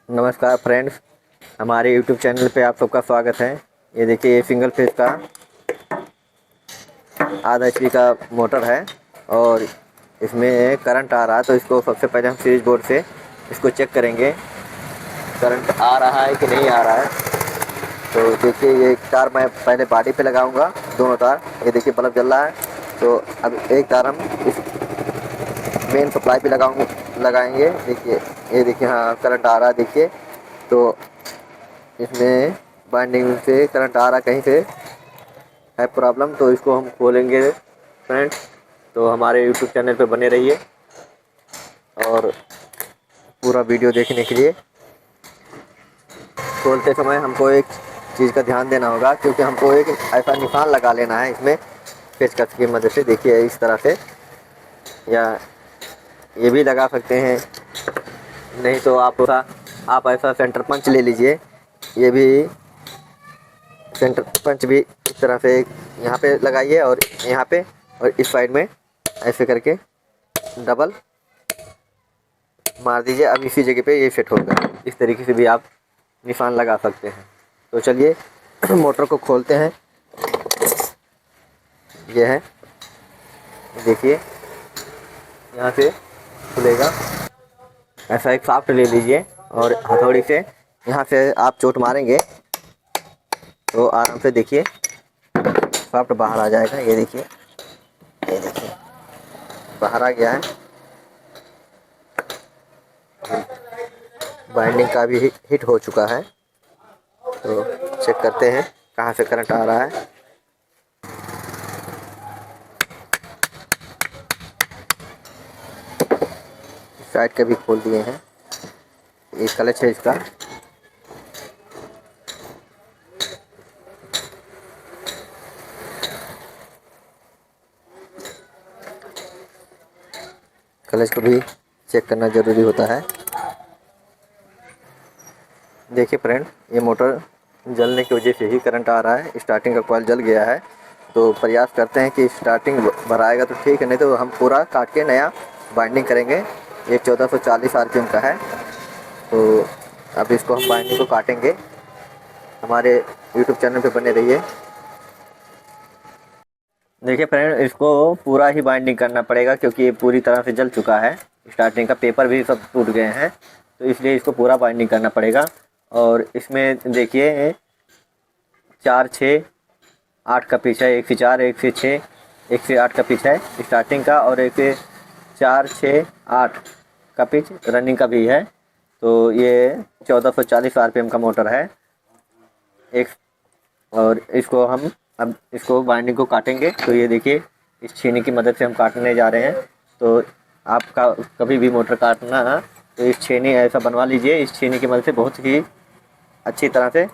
नमस्कार फ्रेंड्स, हमारे YouTube channel पे आप सबका स्वागत है। ये देखिए, ये सिंगल फेज का आधा HP का मोटर है और इसमें करंट आ रहा है। तो इसको सबसे पहले हम स्विच बोर्ड से इसको चेक करेंगे, करंट आ रहा है कि नहीं आ रहा है। तो देखिए, ये तार मैं पहले बॉडी पे लगाऊंगा, दोनों तार। ये देखिए बल्ब जल रहा है। तो अब एक तार हम इस मेन सप्लाई पे लगाएंगे। देखिए, ये देखिए, हाँ करंट आ रहा है। देखिए, तो इसमें बाइंडिंग से करंट आ रहा, कहीं से है प्रॉब्लम। तो इसको हम खोलेंगे फ्रेंड्स। तो हमारे यूट्यूब चैनल पे बने रहिए और पूरा वीडियो देखने के लिए। खोलते समय हमको एक चीज़ का ध्यान देना होगा, क्योंकि हमको एक ऐसा निशान लगा लेना है इसमें पेचकस की मदद से। देखिए इस तरह से, या ये भी लगा सकते हैं, नहीं तो आप ऐसा सेंटर पंच ले लीजिए। ये भी सेंटर पंच भी इस तरह से यहाँ पे लगाइए और यहाँ पे और इस साइड में ऐसे करके डबल मार दीजिए। अब इसी जगह पे ये फिट होगा। इस तरीके से भी आप निशान लगा सकते हैं। तो चलिए मोटर को खोलते हैं। ये है, देखिए यहाँ से खुलेगा। ऐसा एक शाफ्ट ले लीजिए और हथौड़ी से यहाँ से आप चोट मारेंगे तो आराम से देखिए शाफ्ट बाहर आ जाएगा। ये देखिए, ये देखिए बाहर आ गया है। बाइंडिंग का भी हिट हो चुका है। तो चेक करते हैं कहाँ से करंट आ रहा है। साइड का भी खोल दिए हैं। ये क्लच है इसका। क्लच को भी चेक करना ज़रूरी होता है। देखिए फ्रेंड, ये मोटर जलने की वजह से ही करंट आ रहा है। स्टार्टिंग का कॉइल जल गया है। तो प्रयास करते हैं कि स्टार्टिंग भराएगा तो ठीक है, नहीं तो हम पूरा काट के नया बाइंडिंग करेंगे। ये 1440 RPM का है। तो अब इसको हम बाइंडिंग को काटेंगे। हमारे यूट्यूब चैनल पे बने रहिए। देखिए फ्रेंड, इसको पूरा ही बाइंडिंग करना पड़ेगा, क्योंकि ये पूरी तरह से जल चुका है। स्टार्टिंग का पेपर भी सब टूट गए हैं, तो इसलिए इसको पूरा बाइंडिंग करना पड़ेगा। और इसमें देखिए 4, 6, 8 का पिच है। 1 से 4, 1 से 6, 1 से 8 का पिच है स्टार्टिंग का, और 1 से 4, 6, 8 का पिच रनिंग का भी है। तो ये 1440 RPM का मोटर है एक। और इसको हम अब इसको बाइंडिंग को काटेंगे। तो ये देखिए, इस छेनी की मदद से हम काटने जा रहे हैं। तो आपका कभी भी मोटर काटना है तो इस छेनी ऐसा बनवा लीजिए। इस छेनी की मदद से बहुत ही अच्छी तरह से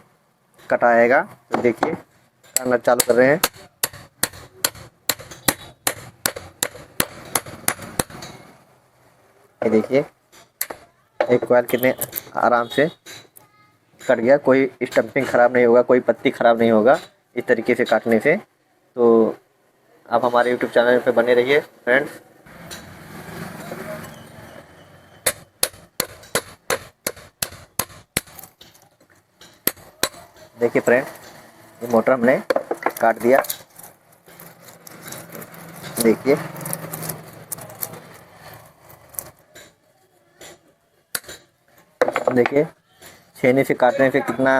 कटाएगा। तो देखिए, करना चालू कर रहे हैं। ये देखिए, एक कॉइल कितने आराम से कट गया। कोई स्टम्पिंग ख़राब नहीं होगा, कोई पत्ती ख़राब नहीं होगा इस तरीके से काटने से। तो आप हमारे यूट्यूब चैनल पे बने रहिए फ्रेंड्स। देखिए फ्रेंड, ये मोटर हमने काट दिया। देखिए, देखिए छेनी से काटने से कितना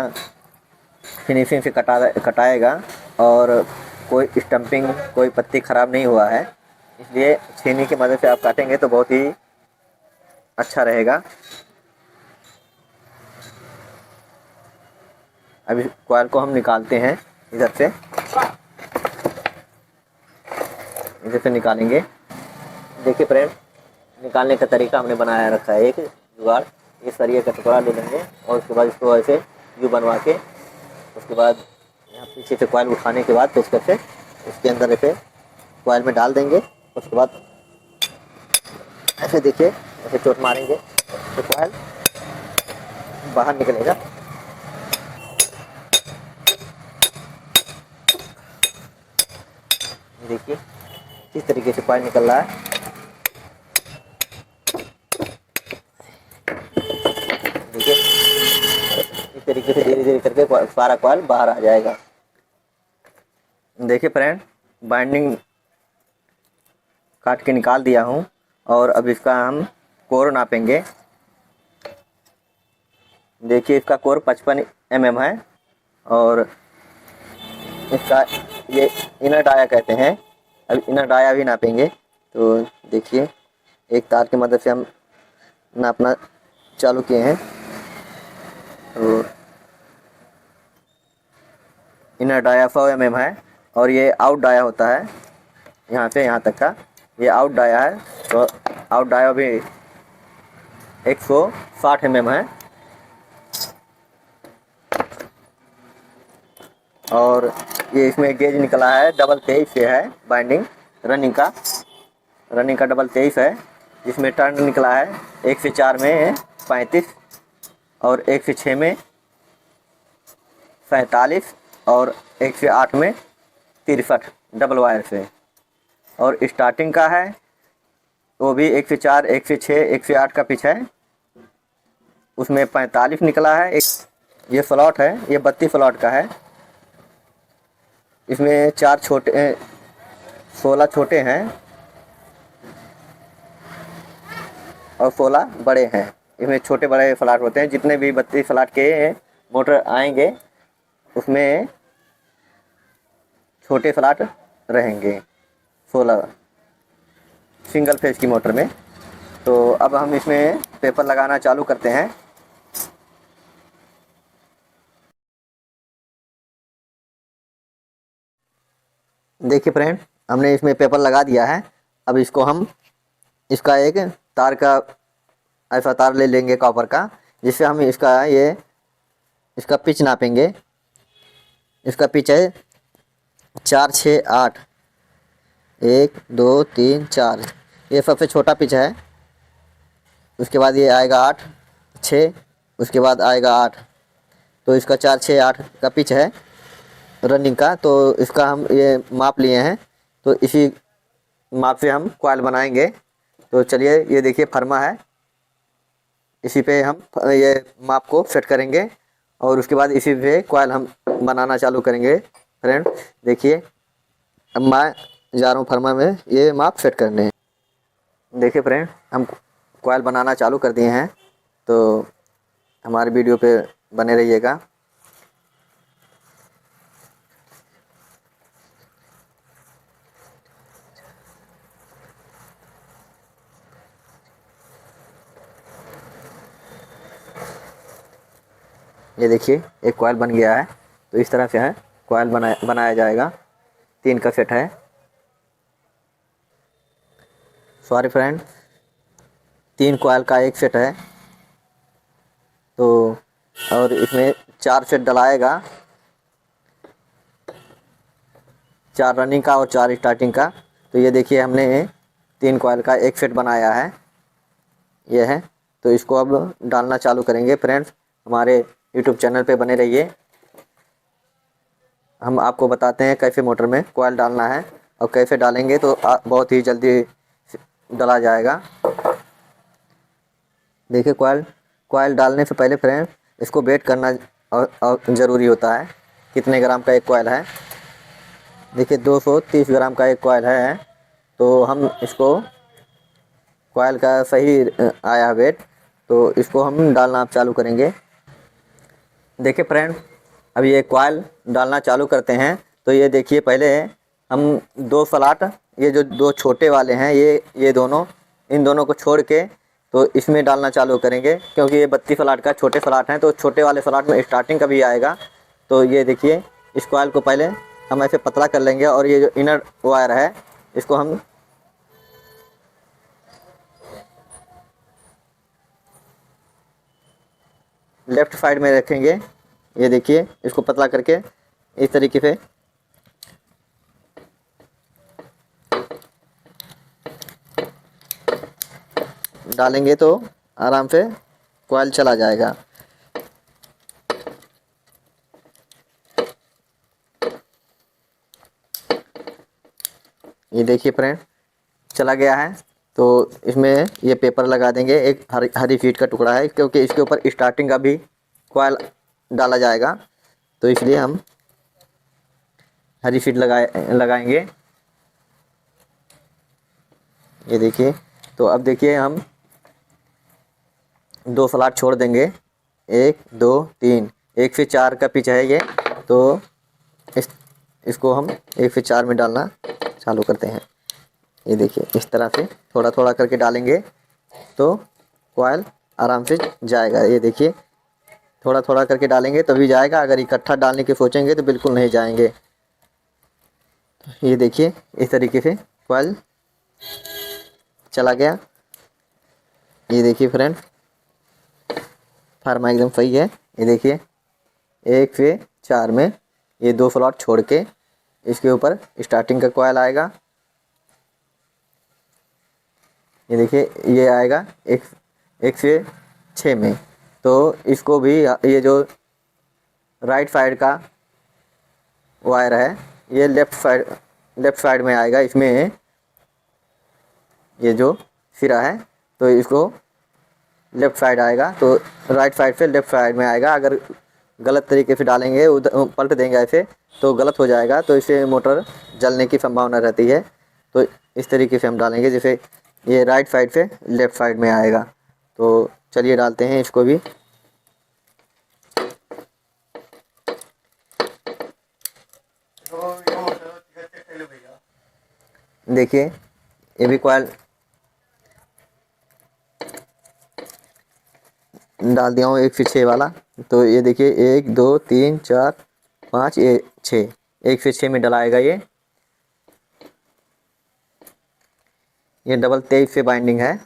फिनिशिंग से कटाएगा। और कोई स्टम्पिंग, कोई पत्ती ख़राब नहीं हुआ है। इसलिए छेनी की मदद से आप काटेंगे तो बहुत ही अच्छा रहेगा। अभी कॉइल को हम निकालते हैं इधर से निकालेंगे। देखिए फ्रेंड, निकालने का तरीका हमने बनाया रखा है एक जुगाड़। ये सरिये का टुकड़ा ले लेंगे और उसके बाद इसको ऐसे यू बनवा के, उसके बाद यहाँ पीछे से कॉइल उठाने के बाद पेचकस से इसके अंदर ऐसे कॉइल में डाल देंगे। उसके बाद ऐसे देखिए, ऐसे चोट मारेंगे तो कॉइल बाहर निकलेगा। देखिए किस तरीके से कॉइल निकल रहा है। देखिए इसमें से धीरे धीरे करके सारा कॉइल बाहर आ जाएगा। देखिए फ्रेंड, बाइंडिंग काट के निकाल दिया हूँ और अब इसका हम कोर नापेंगे। देखिए इसका कोर 55 mm है और इसका ये इनर डाया कहते हैं। अब इनर डाया भी नापेंगे। तो देखिए एक तार की मदद से हम नापना चालू किए हैं। तो इनर डाया 100 mm है और ये आउट डाया होता है, यहाँ से यहाँ तक का ये आउट डाया है। तो आउट डाया भी 160 mm है और ये इसमें गेज निकला है डबल 23 से है। बाइंडिंग रनिंग का डबल 23 है, जिसमें टर्न निकला है 1 से 4 में 35 और 1 से 6 में 47 और 1 से 8 में 63 डबल वायर से। और स्टार्टिंग का है वो भी 1 से 4, 1 से 6, 1 से 8 का पिच है, उसमें 45 निकला है। एक ये स्लॉट है, ये 32 स्लॉट का है। इसमें 4 छोटे 16 छोटे हैं और 16 बड़े हैं। इसमें छोटे बड़े फ्लैट होते हैं। जितने भी 32 फ्लैट के मोटर आएंगे उसमें छोटे फ्लैट रहेंगे 16 सिंगल फेज की मोटर में। तो अब हम इसमें पेपर लगाना चालू करते हैं। देखिए फ्रेंड, हमने इसमें पेपर लगा दिया है। अब इसको हम इसका एक तार का ऐसा तार ले लेंगे कॉपर का, जिससे हम इसका पिच नापेंगे। इसका पिच है 4, 6, 8, 1, 2, 3, 4। ये सबसे छोटा पिच है। उसके बाद ये आएगा 8, 6, उसके बाद आएगा 8। तो इसका 4, 6, 8 का पिच है रनिंग का। तो इसका हम ये माप लिए हैं, तो इसी माप से हम कॉइल बनाएंगे। तो चलिए, ये देखिए फर्मा है, इसी पे हम ये माप को सेट करेंगे और उसके बाद इसी पे कॉइल हम बनाना चालू करेंगे। फ्रेंड देखिए, अब मैं जा रहा हूँ फर्मा में ये माप सेट करने। देखिए फ्रेंड, हम कॉइल बनाना चालू कर दिए हैं। तो हमारे वीडियो पे बने रहिएगा। ये देखिए एक कॉइल बन गया है। तो इस तरह से है कॉइल बनाया जाएगा। 3 का सेट है। सॉरी फ्रेंड, 3 कॉइल का एक सेट है। तो और इसमें 4 सेट डलाएगा, 4 रनिंग का और 4 स्टार्टिंग का। तो ये देखिए हमने 3 कॉइल का एक सेट बनाया है, ये है। तो इसको अब डालना चालू करेंगे। फ्रेंड्स हमारे यूट्यूब चैनल पे बने रहिए। हम आपको बताते हैं कैसे मोटर में कॉइल डालना है और कैसे डालेंगे तो बहुत ही जल्दी डला जाएगा। देखिए कॉइल डालने से पहले फ्रेंड इसको वेट करना और ज़रूरी होता है। कितने ग्राम का एक कॉइल है, देखिए 230 ग्राम का एक कॉइल है। तो हम इसको कॉइल का सही आया वेट, तो इसको हम डालना आप चालू करेंगे। देखिए फ्रेंड, अब ये कॉइल डालना चालू करते हैं। तो ये देखिए पहले हम 2 स्लॉट, ये जो 2 छोटे वाले हैं ये दोनों, इन दोनों को छोड़ के तो इसमें डालना चालू करेंगे, क्योंकि ये 32 स्लॉट का छोटे स्लॉट हैं। तो छोटे वाले स्लॉट में स्टार्टिंग का भी आएगा। तो ये देखिए इस कॉइल को पहले हम ऐसे पतला कर लेंगे और ये जो इनर वायर है इसको हम लेफ़्ट साइड में रखेंगे। ये देखिए इसको पतला करके इस तरीके से डालेंगे तो आराम से कॉइल चला जाएगा। ये देखिए फ्रेंड चला गया है। तो इसमें ये पेपर लगा देंगे। एक हरी शीट का टुकड़ा है, क्योंकि इसके ऊपर स्टार्टिंग का भी कॉइल डाला जाएगा, तो इसलिए हम हरी फीड लगाएंगे। ये देखिए, तो अब देखिए हम 2 स्लॉट छोड़ देंगे, 1 2 3, 1 से 4 का पिच है ये, तो इसको हम 1 से 4 में डालना चालू करते हैं। ये देखिए, इस तरह से थोड़ा थोड़ा करके डालेंगे तो कॉइल आराम से जाएगा। ये देखिए, थोड़ा थोड़ा करके डालेंगे तभी जाएगा, अगर इकट्ठा डालने की सोचेंगे तो बिल्कुल नहीं जाएंगे। ये देखिए, इस तरीके से कॉइल चला गया। ये देखिए फ्रेंड, फार्मा एकदम सही है। ये देखिए, 1 से 4 में ये 2 स्लॉट छोड़ के इसके ऊपर स्टार्टिंग का कॉइल आएगा। ये देखिए, ये आएगा 1 से 6 में, तो इसको भी ये जो राइट साइड का वायर है ये लेफ़्ट साइड में आएगा। इसमें ये जो सिरा है तो इसको लेफ़्ट साइड आएगा, तो राइट साइड से लेफ़्ट साइड में आएगा। अगर गलत तरीके से डालेंगे, उधर पलट देंगे ऐसे, तो गलत हो जाएगा, तो इससे मोटर जलने की संभावना रहती है। तो इस तरीके से हम डालेंगे, जैसे ये राइट साइड से लेफ़्ट साइड में आएगा। तो चलिए डालते हैं इसको भी। देखिए, ये भी कॉइल डाल दिया हूँ 1 से 6 वाला। तो ये देखिए, 1 2 3 4 5 ये 6, 1 से 6 में डलाएगा ये डबल 23 से बाइंडिंग है।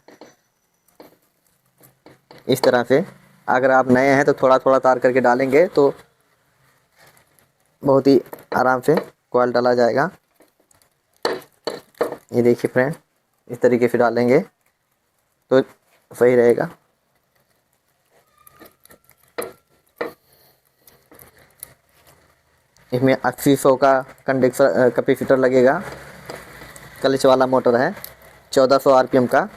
इस तरह से अगर आप नए हैं तो थोड़ा थोड़ा तार करके डालेंगे तो बहुत ही आराम से कॉइल डाला जाएगा। ये देखिए फ्रेंड, इस तरीके से डालेंगे तो सही रहेगा। इसमें 80-100 का कंडेंसर कैपेसिटर लगेगा। क्लच वाला मोटर है, 1400 आरपीएम का।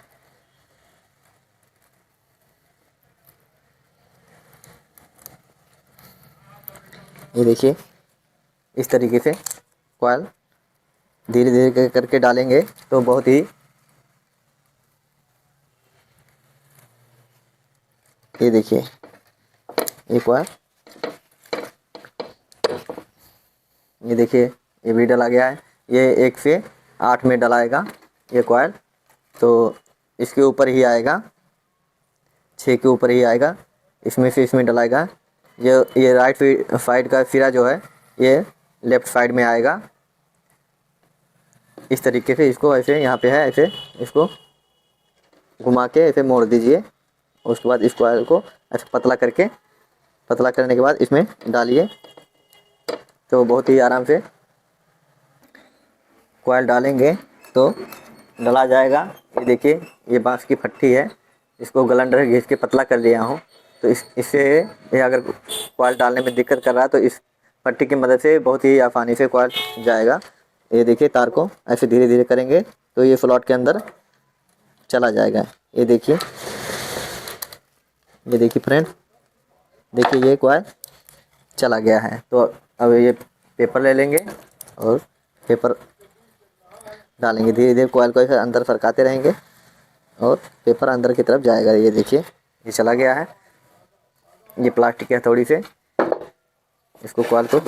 ये देखिए, इस तरीके से कॉइल धीरे धीरे करके डालेंगे तो बहुत ही, ये देखिए, ये कॉइल, ये देखिए, ये भी डला गया है। ये 1 से 8 में डलाएगा ये कॉइल, तो इसके ऊपर ही आएगा, 6 के ऊपर ही आएगा, इसमें से इसमें डलाएगा। ये राइट साइड का सिरा जो है ये लेफ़्ट साइड में आएगा। इस तरीके से इसको ऐसे, यहाँ पे है ऐसे, इसको घुमा के ऐसे मोड़ दीजिए। उसके बाद इस कॉइल को ऐसे पतला करने के बाद इसमें डालिए, तो बहुत ही आराम से कॉइल डालेंगे तो डला जाएगा। ये देखिए, ये बांस की फट्टी है, इसको ग्राइंडर घिस के पतला कर लिया हूँ। तो इससे ये अगर कॉइल डालने में दिक्कत कर रहा है तो इस पट्टी की मदद से बहुत ही आसानी से कॉइल जाएगा। ये देखिए, तार को ऐसे धीरे धीरे करेंगे तो ये स्लॉट के अंदर चला जाएगा। ये देखिए फ्रेंड, देखिए ये कॉइल चला गया है। तो अब ये पेपर ले लेंगे और पेपर डालेंगे, धीरे धीरे कॉइल को ऐसे अंदर सरकाते रहेंगे और पेपर अंदर की तरफ जाएगा। ये देखिए, ये चला गया है। ये प्लास्टिक की हथौड़ी से इसको कॉइल को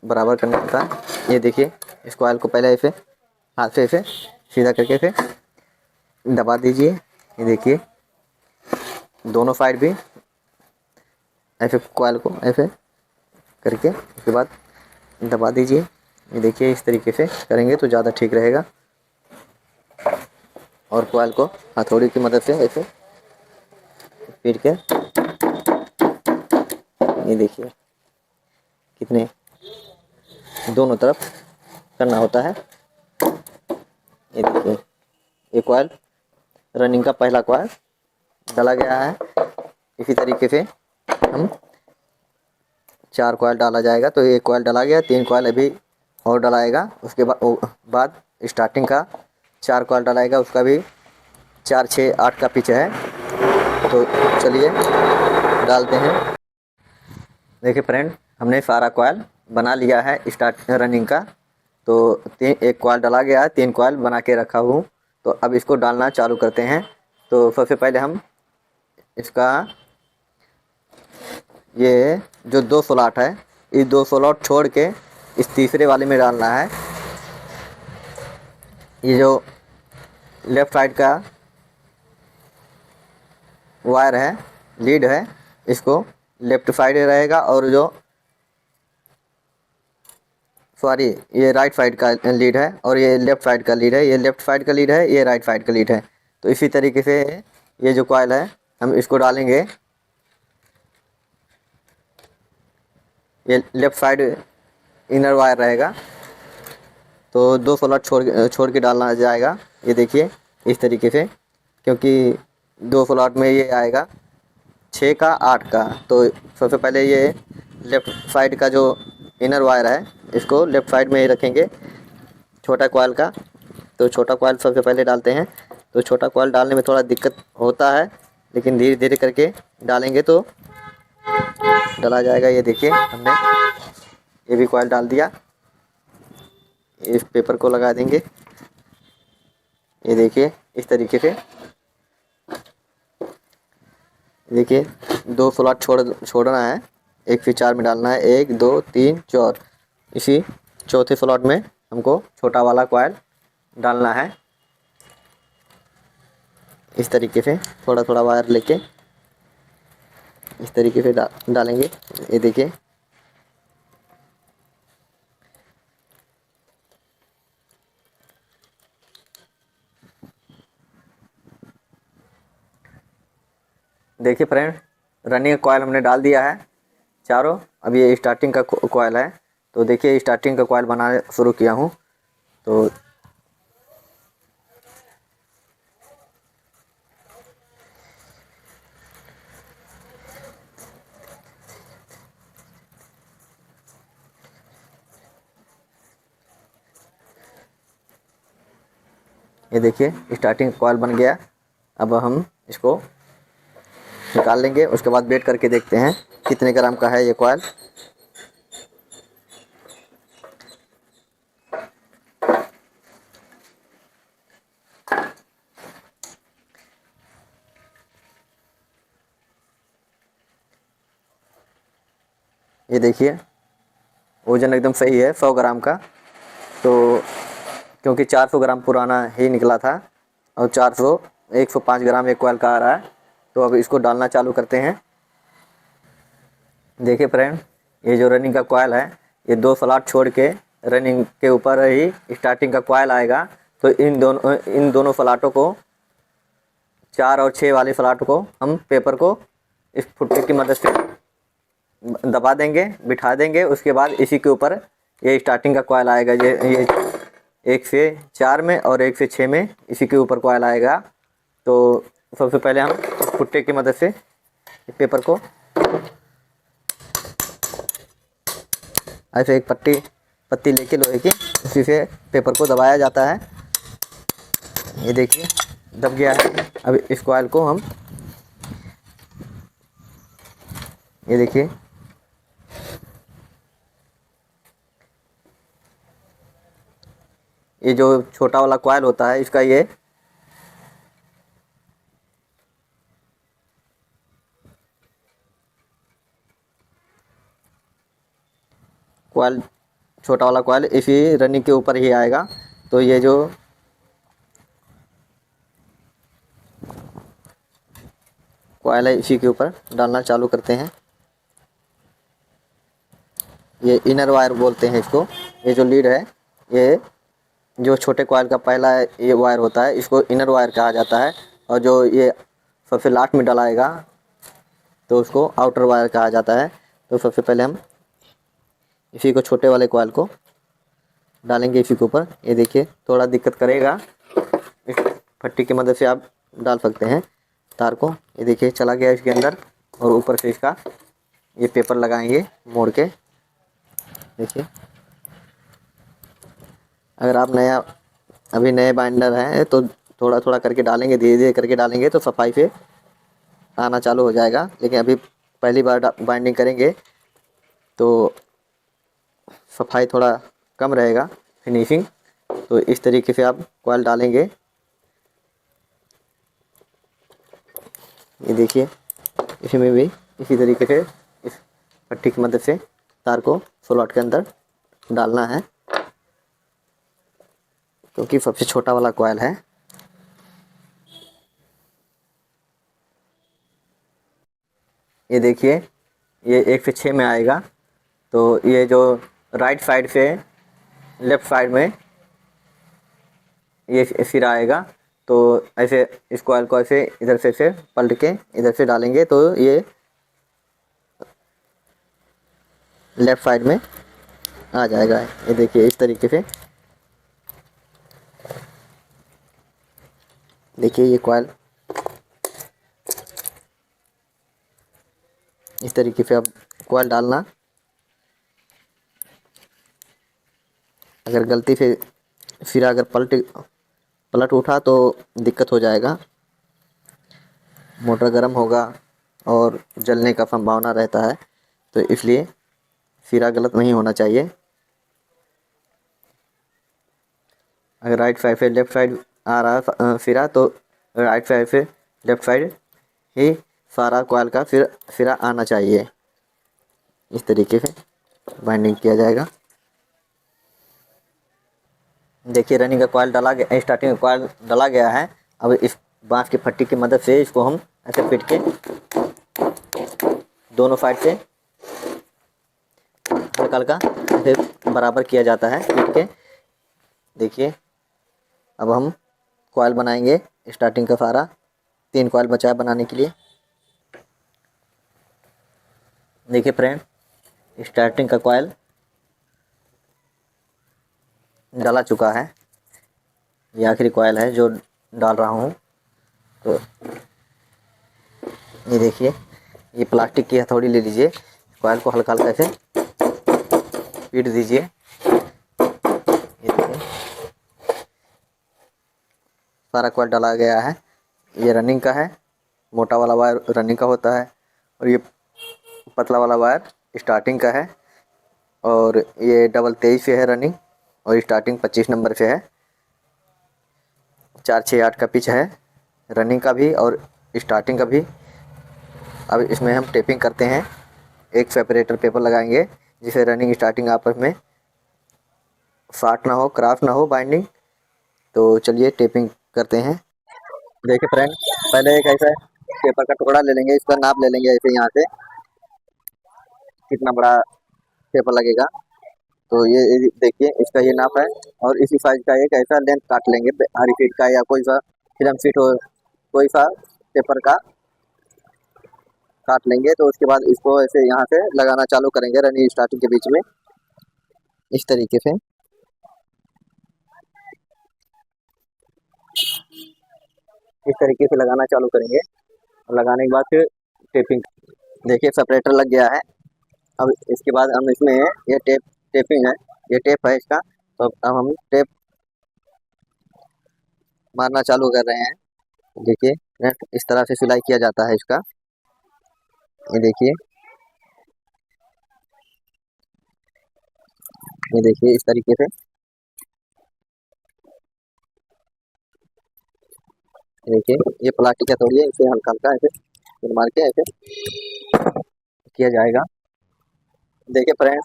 बराबर करना होता है। ये देखिए, इस कॉइल को पहले ऐसे हाथ से ऐसे सीधा करके ऐसे दबा दीजिए। ये देखिए, दोनों साइड भी ऐसे कॉइल को ऐसे करके उसके बाद दबा दीजिए। ये देखिए, इस तरीके से करेंगे तो ज़्यादा ठीक रहेगा। और कॉइल को हथौड़ी की मदद से ऐसे पीट के, ये देखिए कितने दोनों तरफ करना होता है। ये देखिए, ये कॉइल रनिंग का पहला कॉइल डाला गया है। इसी तरीके से हम 4 कॉइल डाला जाएगा। तो एक कॉइल डाला गया, 3 कॉइल अभी और डलाएगा। उसके बाद स्टार्टिंग का 4 कॉइल डलाएगा, उसका भी 4 6 8 का पिच है। तो चलिए डालते हैं। देखिए फ्रेंड, हमने सारा कॉयल बना लिया है स्टार्ट रनिंग का। तो एक कॉयल डाला गया है, 3 कॉयल बना के रखा हूँ। तो अब इसको डालना चालू करते हैं। तो सबसे पहले हम इसका ये जो 2 स्लॉट है, इस 2 स्लॉट छोड़ के इस तीसरे वाले में डालना है। ये जो लेफ़्ट साइड का वायर है, लीड है, इसको लेफ़्ट साइड रहेगा, और जो सॉरी ये राइट साइड का लीड है, और ये लेफ़्ट साइड का लीड है। ये लेफ़्ट साइड का लीड है, ये राइट साइड का लीड है। तो इसी तरीके से ये जो कॉइल है हम इसको डालेंगे। ये लेफ़्ट साइड इनर वायर रहेगा, तो 2 स्लॉट छोड़ के डालना जाएगा। ये देखिए इस तरीके से, क्योंकि 2 स्लॉट में ये आएगा 6 का 8 का। तो सबसे पहले ये लेफ़्ट साइड का जो इनर वायर है इसको लेफ़्ट साइड में ही रखेंगे, छोटा कॉइल का। तो छोटा कॉइल सबसे पहले डालते हैं। तो छोटा कॉइल डालने में थोड़ा दिक्कत होता है, लेकिन धीरे धीरे करके डालेंगे तो डाला जाएगा। ये देखिए हमने ये भी कॉइल डाल दिया। इस पेपर को लगा देंगे। ये देखिए इस तरीके से, देखिए 2 स्लॉट छोड़ना है, 1 से 4 में डालना है, 1 2 3 4। इसी चौथे स्लॉट में हमको छोटा वाला कॉइल डालना है। इस तरीके से थोड़ा थोड़ा वायर लेके इस तरीके से डालेंगे। ये देखिए देखिए फ्रेंड, रनिंग कॉइल हमने डाल दिया है चारों। अब ये स्टार्टिंग का कॉइल है। तो देखिए स्टार्टिंग का कॉइल बनाना शुरू किया हूँ। तो ये देखिए स्टार्टिंग कॉइल बन गया। अब हम इसको निकाल लेंगे, उसके बाद वेट करके देखते हैं कितने ग्राम का है ये कॉइल। ये देखिए वज़न एकदम सही है 100 ग्राम का। तो क्योंकि 400 ग्राम पुराना ही निकला था, और 105 ग्राम एक कॉइल का आ रहा है। तो अब इसको डालना चालू करते हैं। देखिए फ्रेंड, ये जो रनिंग का कॉइल है, ये 2 स्लॉट छोड़ के रनिंग के ऊपर ही स्टार्टिंग का कॉइल आएगा। तो इन दोनों स्लॉटों को, 4 और 6 वाले स्लॉट को, हम पेपर को इस फुट्टे की मदद से दबा देंगे, बिठा देंगे। उसके बाद इसी के ऊपर ये स्टार्टिंग का कॉइल आएगा। ये 1 से 4 में और 1 से 6 में इसी के ऊपर कॉइल आएगा। तो सबसे पहले हम फुट्टे की मदद से पेपर को ऐसे एक पत्ती लेके लोहे की, उसी से पेपर को दबाया जाता है। ये देखिए दब गया है। अब इस कॉइल को हम, ये देखिए ये जो छोटा वाला कॉइल होता है, इसका ये कॉइल, छोटा वाला कॉइल इसी रनिंग के ऊपर ही आएगा। तो ये जो कॉइल है इसी के ऊपर डालना चालू करते हैं। ये इनर वायर बोलते हैं इसको। ये जो लीड है, ये जो छोटे कॉइल का पहला ये वायर होता है, इसको इनर वायर कहा जाता है। और जो ये सबसे लास्ट में डलाएगा तो उसको आउटर वायर कहा जाता है। तो सबसे पहले हम इसी को, छोटे वाले कॉइल को डालेंगे इसी के ऊपर। ये देखिए थोड़ा दिक्कत करेगा, इस पट्टी की मदद से आप डाल सकते हैं तार को। ये देखिए चला गया इसके अंदर, और ऊपर से इसका ये पेपर लगाएंगे मोड़ के। देखिए अगर आप अभी नए बाइंडर हैं तो थोड़ा थोड़ा करके डालेंगे, धीरे धीरे करके डालेंगे तो सफाई से आना चालू हो जाएगा। लेकिन अभी पहली बार बाइंडिंग करेंगे तो सफाई थोड़ा कम रहेगा, फिनिशिंग। तो इस तरीके से आप कॉइल डालेंगे। ये देखिए, इसमें भी इसी तरीके से इस पट्टी की मदद से तार को स्लॉट के अंदर डालना है, क्योंकि सबसे छोटा वाला कॉइल है। ये देखिए, ये 1 से 6 में आएगा। तो ये जो राइट साइड से लेफ़्ट साइड में ये सिरा आएगा। तो ऐसे इस कॉइल को ऐसे इधर से पलट के इधर से डालेंगे तो ये लेफ़्ट साइड में आ जाएगा। ये देखिए, इस तरीके से देखिए ये कॉइल इस तरीके से अब कॉइल डालना। अगर गलती से सिरा अगर पलट उठा तो दिक्कत हो जाएगा, मोटर गर्म होगा और जलने का संभावना रहता है। तो इसलिए सिरा गलत नहीं होना चाहिए। अगर राइट साइड से लेफ़्ट साइड आ रहा है सिरा, तो राइट साइड से लेफ़्ट साइड ही सारा कॉइल का सिरा आना चाहिए। इस तरीके से बाइंडिंग किया जाएगा। देखिए, रनिंग का कॉइल डाला गया, स्टार्टिंग का कॉइल डाला गया है। अब इस बांस की फट्टी की मदद से इसको हम ऐसे पीट के दोनों साइड से हल्का हल्का ऐसे बराबर किया जाता है पीट के। देखिए, अब हम कॉइल बनाएंगे। स्टार्टिंग का सारा 3 कॉइल बचा है बनाने के लिए। देखिए फ्रेंड, स्टार्टिंग का कॉइल डाला चुका है। ये आखिरी कॉइल है जो डाल रहा हूँ। तो ये देखिए, ये प्लास्टिक की हथौड़ी ले लीजिए, कॉइल को हल्का हल्का से पीट दीजिए। ये देखिए, सारा कॉइल डाला गया है। ये रनिंग का है, मोटा वाला वायर रनिंग का होता है, और ये पतला वाला वायर स्टार्टिंग का है। और ये डबल 23 से है रनिंग, और स्टार्टिंग 25 नंबर से है। 4 6 8 का पिच है रनिंग का भी और स्टार्टिंग का भी। अब इसमें हम टेपिंग करते हैं। एक सेपरेटर पेपर लगाएंगे जिससे रनिंग स्टार्टिंग आपस में फाट ना हो, क्रॉस ना हो बाइंडिंग। तो चलिए टेपिंग करते हैं। देखिए फ्रेंड, पहले एक ऐसा पेपर का टुकड़ा ले लेंगे, इसका नाप ले लेंगे ऐसे यहाँ से कितना बड़ा पेपर लगेगा। तो ये देखिए, इसका ये नाप है। और इसी साइज का एक ऐसा लेंथ काट लेंगे, हरी फीट का या कोई सा फिल्म शीट हो, कोई सा पेपर का काट लेंगे। तो उसके बाद इसको ऐसे यहाँ से लगाना चालू करेंगे रनिंग स्टार्टिंग के बीच में, इस तरीके से। इस तरीके से लगाना चालू करेंगे, और लगाने के बाद फिर टेपिंग। देखिए, सेपरेटर लग गया है। अब इसके बाद हम इसमें ये टेपिंग है, ये टेप है इसका। तो अब हम टेप मारना चालू कर रहे हैं। देखिए, इस तरह से सिलाई किया जाता है इसका। ये देखिए, ये देखिए इस तरीके से। देखिए, ये प्लास्टिक हथौड़ी है, इसे हल्का हल्का ऐसे फिर मार के ऐसे किया जाएगा। देखिए फ्रेंड,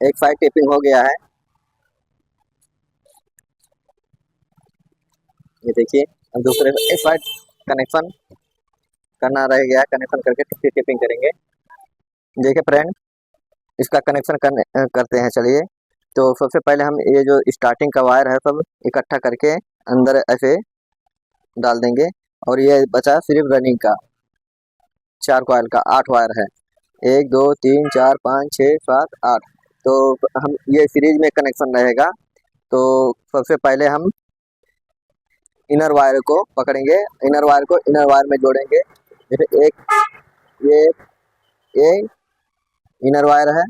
एक साइड टेपिंग हो गया है। ये देखिए, अब दूसरे एक साइड कनेक्शन करना रह गया, कनेक्शन करके फिर टेपिंग करेंगे। देखिए फ्रेंड, इसका कनेक्शन करते हैं चलिए। तो सबसे पहले हम ये जो स्टार्टिंग का वायर है सब इकट्ठा करके अंदर ऐसे डाल देंगे। और ये बचा सिर्फ रनिंग का 4 कॉइल का 8 वायर है। 1 2 3 4 5 6 7 8। तो हम ये सीरीज में कनेक्शन रहेगा। तो सबसे पहले हम इनर वायर को पकड़ेंगे, इनर वायर को इनर वायर में जोड़ेंगे। जैसे एक ये इनर वायर है,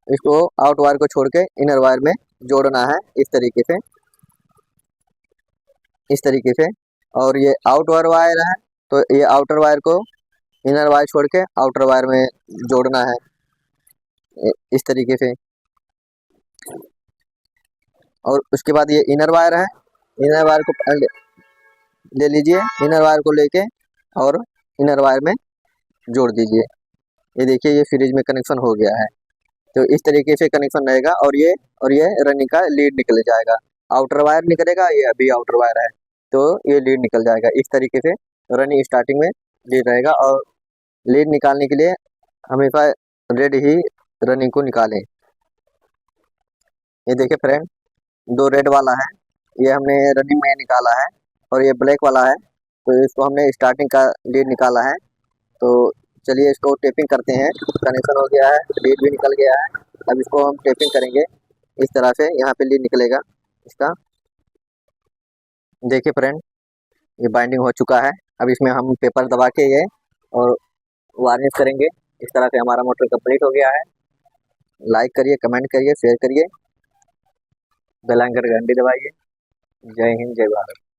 इसको आउट वायर को छोड़ के इनर वायर में जोड़ना है इस तरीके से, इस तरीके से। और ये आउटर वायर है, तो ये आउटर वायर को इनर वायर छोड़ के आउटर वायर में जोड़ना है इस तरीके से। और उसके बाद ये इनर वायर है, इनर वायर को ले लीजिए, इनर वायर को लेके और इनर वायर में जोड़ दीजिए। ये देखिए ये फ्रिज में कनेक्शन हो गया है। तो इस तरीके से कनेक्शन रहेगा और ये रनिंग का लीड निकल जाएगा। आउटर वायर निकलेगा, ये अभी आउटर वायर है तो ये लीड निकल जाएगा। इस तरीके से रनिंग स्टार्टिंग में लीड रहेगा। और लीड निकालने के लिए हमेशा रेड ही रनिंग को निकालें। ये देखिए फ्रेंड, दो रेड वाला है, ये हमने रनिंग में निकाला है, और ये ब्लैक वाला है तो इसको हमने स्टार्टिंग का लीड निकाला है। तो चलिए इसको टेपिंग करते हैं। कनेक्शन हो गया है, लीड भी निकल गया है। अब इसको हम टेपिंग करेंगे इस तरह से, यहाँ पे लीड निकलेगा इसका। देखिए फ्रेंड, ये बाइंडिंग हो चुका है। अब इसमें हम पेपर दबा के ये और वार्निश करेंगे। इस तरह से हमारा मोटर कंप्लीट हो गया है। लाइक करिए, कमेंट करिए, शेयर करिए, बेल आइकन घंटी दबाइए। जय हिंद, जय भारत।